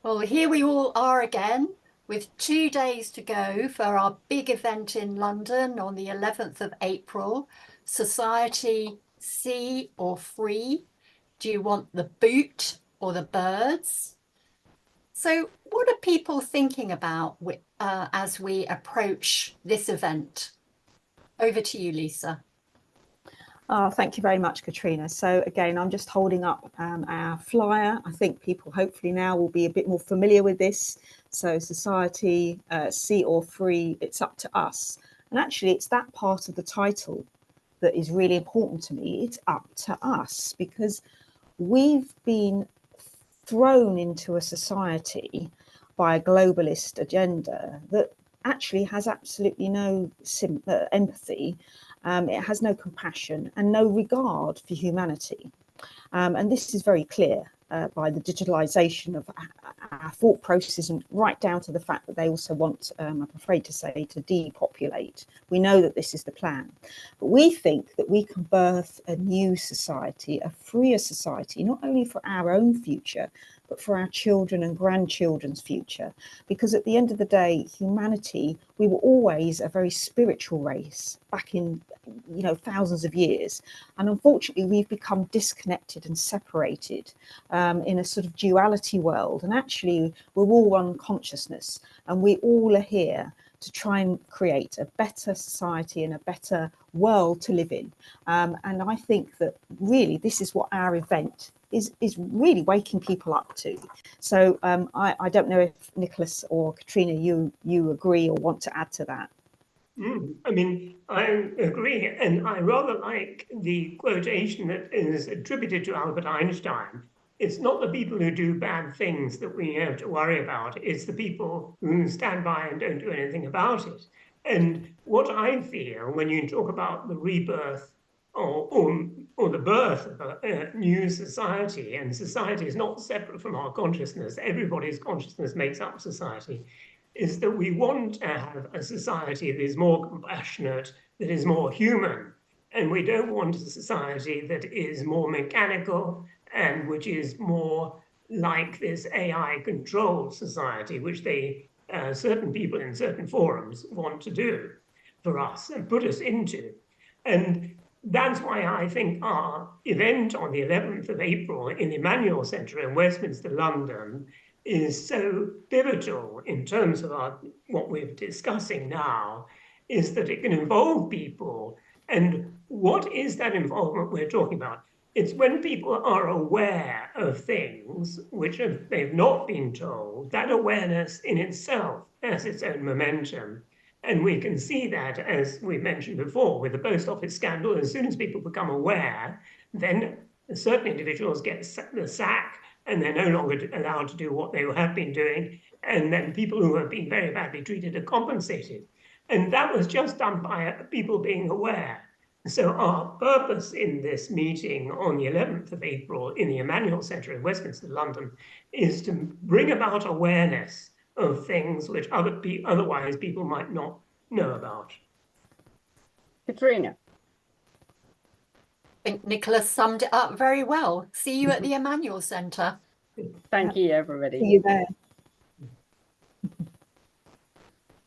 Well, here we all are again with 2 days to go for our big event in London on the 11th of April. Society sea or free? Do you want the boot or the birds? So what are people thinking about as we approach this event? Over to you, Lisa. Thank you very much, Katrina. So again, I'm just holding up our flyer. I think people hopefully now will be a bit more familiar with this. So society, sea or free, it's up to us. And actually, it's that part of the title that is really important to me. It's up to us because we've been thrown into a society by a globalist agenda that actually has absolutely no empathy. It has no compassion and no regard for humanity. And this is very clear by the digitalization of our thought process, and right down to the fact that they also want, I'm afraid to say, to depopulate. We know that this is the plan. But we think that we can birth a new society, a freer society, not only for our own future, but for our children and grandchildren's future. Because at the end of the day, humanity, we were always a very spiritual race back in, thousands of years. And unfortunately, we've become disconnected and separated in a sort of duality world. And actually, we're all one consciousness, and we all are here to try and create a better society and a better world to live in. And I think that really this is what our event is really waking people up to. So I don't know if Nicholas or Katrina, you agree or want to add to that. I mean, I agree, and I rather like the quotation that is attributed to Albert Einstein. It's not the people who do bad things that we have to worry about, it's the people who stand by and don't do anything about it. And what I feel when you talk about the rebirth or the birth of a new society, and society is not separate from our consciousness, everybody's consciousness makes up society, is that we want to have a society that is more compassionate, that is more human, and we don't want a society that is more mechanical and which is more like this AI-controlled society, which certain people in certain forums want to do for us and put us into. And that's why I think our event on the 11th of April in the Emmanuel Centre in Westminster, London, is so pivotal in terms of what we're discussing now, is that it can involve people. And what is that involvement we're talking about? It's when people are aware of things which they've not been told. That awareness in itself has its own momentum. And we can see that, as we mentioned before, with the post office scandal. As soon as people become aware, then certain individuals get the sack, and they're no longer allowed to do what they have been doing. And then people who have been very badly treated are compensated. And that was just done by people being aware. So our purpose in this meeting on the 11th of April in the Emmanuel Centre in Westminster, London, is to bring about awareness of things which otherwise people might not know about. Katrina. I think Nicholas summed it up very well. See you at the Emmanuel Centre. Thank you, everybody. See you there.